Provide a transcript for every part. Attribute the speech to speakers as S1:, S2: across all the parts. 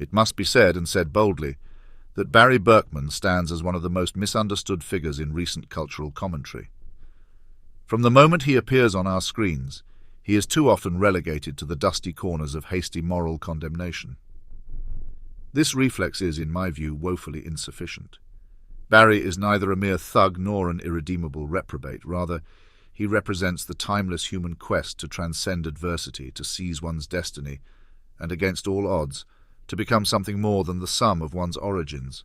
S1: It must be said, and said boldly, that Barry Berkman stands as one of the most misunderstood figures in recent cultural commentary. From the moment he appears on our screens, he is too often relegated to the dusty corners of hasty moral condemnation. This reflex is, in my view, woefully insufficient. Barry is neither a mere thug nor an irredeemable reprobate. Rather, he represents the timeless human quest to transcend adversity, to seize one's destiny, and against all odds, to become something more than the sum of one's origins.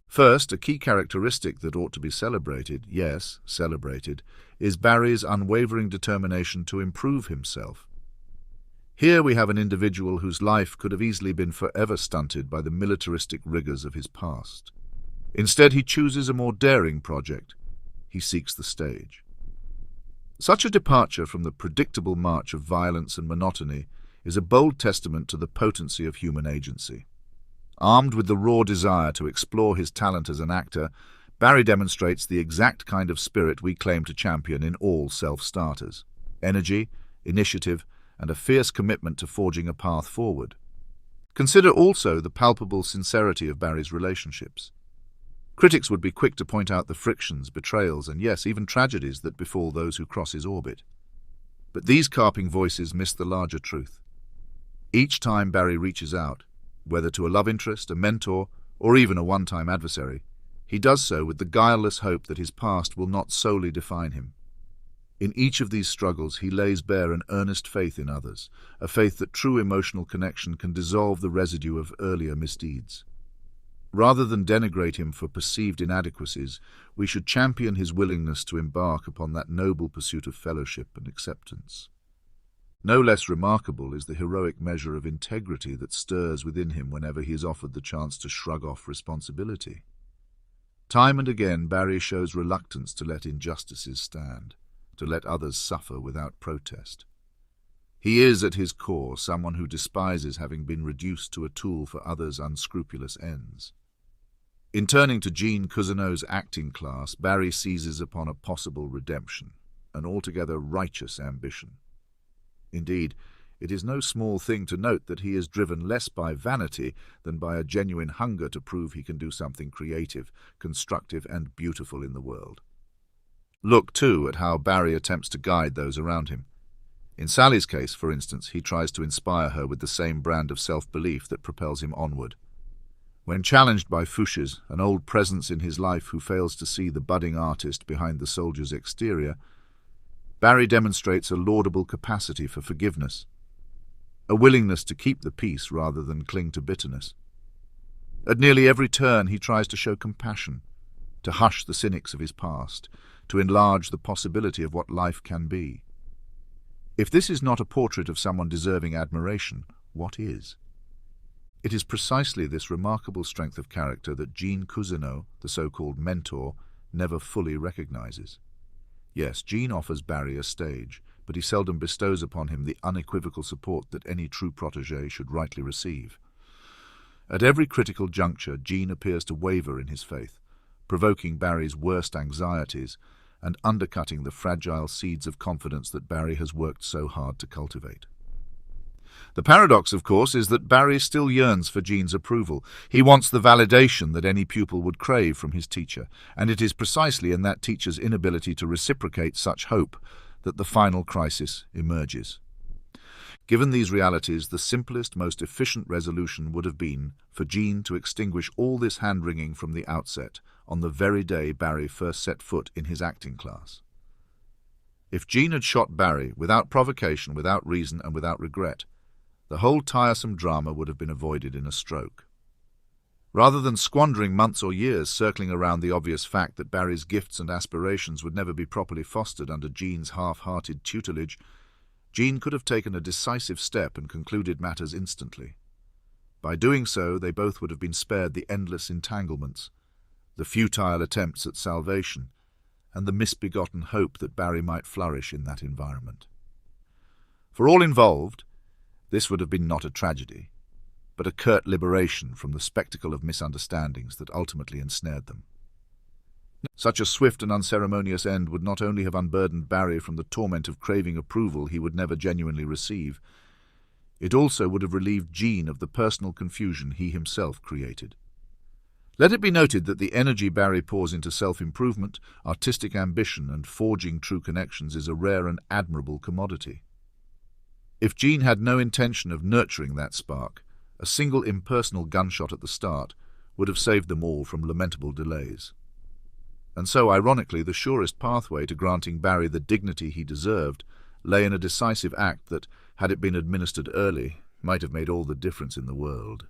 S1: First, a key characteristic that ought to be celebrated, yes, celebrated, is Barry's unwavering determination to improve himself. Here we have an individual whose life could have easily been forever stunted by the militaristic rigors of his past. Instead, he chooses a more daring project. He seeks the stage. Such a departure from the predictable march of violence and monotony is a bold testament to the potency of human agency. Armed with the raw desire to explore his talent as an actor, Barry demonstrates the exact kind of spirit we claim to champion in all self-starters: energy, initiative, and a fierce commitment to forging a path forward. Consider also the palpable sincerity of Barry's relationships. Critics would be quick to point out the frictions, betrayals, and yes, even tragedies that befall those who cross his orbit. But these carping voices miss the larger truth. Each time Barry reaches out, whether to a love interest, a mentor, or even a one-time adversary, he does so with the guileless hope that his past will not solely define him. In each of these struggles he lays bare an earnest faith in others, a faith that true emotional connection can dissolve the residue of earlier misdeeds. Rather than denigrate him for perceived inadequacies, we should champion his willingness to embark upon that noble pursuit of fellowship and acceptance. No less remarkable is the heroic measure of integrity that stirs within him whenever he is offered the chance to shrug off responsibility. Time and again Barry shows reluctance to let injustices stand, to let others suffer without protest. He is, at his core, someone who despises having been reduced to a tool for others' unscrupulous ends. In turning to Gene Cousineau's acting class, Barry seizes upon a possible redemption, an altogether righteous ambition. Indeed, it is no small thing to note that he is driven less by vanity than by a genuine hunger to prove he can do something creative, constructive, and beautiful in the world. Look, too, at how Barry attempts to guide those around him. In Sally's case, for instance, he tries to inspire her with the same brand of self-belief that propels him onward. When challenged by Fouches, an old presence in his life who fails to see the budding artist behind the soldier's exterior, Barry demonstrates a laudable capacity for forgiveness, a willingness to keep the peace rather than cling to bitterness. At nearly every turn he tries to show compassion, to hush the cynics of his past, to enlarge the possibility of what life can be. If this is not a portrait of someone deserving admiration, what is? It is precisely this remarkable strength of character that Gene Cousineau, the so-called mentor, never fully recognizes. Yes, Gene offers Barry a stage, but he seldom bestows upon him the unequivocal support that any true protégé should rightly receive. At every critical juncture, Gene appears to waver in his faith, provoking Barry's worst anxieties and undercutting the fragile seeds of confidence that Barry has worked so hard to cultivate. The paradox, of course, is that Barry still yearns for Gene's approval. He wants the validation that any pupil would crave from his teacher, and it is precisely in that teacher's inability to reciprocate such hope that the final crisis emerges. Given these realities, the simplest, most efficient resolution would have been for Gene to extinguish all this hand-wringing from the outset, on the very day Barry first set foot in his acting class. If Gene had shot Barry without provocation, without reason, and without regret, the whole tiresome drama would have been avoided in a stroke. Rather than squandering months or years circling around the obvious fact that Barry's gifts and aspirations would never be properly fostered under Gene's half-hearted tutelage, Gene could have taken a decisive step and concluded matters instantly. By doing so, they both would have been spared the endless entanglements, the futile attempts at salvation, and the misbegotten hope that Barry might flourish in that environment. For all involved, this would have been not a tragedy, but a curt liberation from the spectacle of misunderstandings that ultimately ensnared them. Such a swift and unceremonious end would not only have unburdened Barry from the torment of craving approval he would never genuinely receive, It also would have relieved Gene of the personal confusion he himself created. Let it be noted that the energy Barry pours into self-improvement, artistic ambition, and forging true connections is a rare and admirable commodity. If Gene had no intention of nurturing that spark, a single impersonal gunshot at the start would have saved them all from lamentable delays. And so, ironically, the surest pathway to granting Barry the dignity he deserved lay in a decisive act that, had it been administered early, might have made all the difference in the world.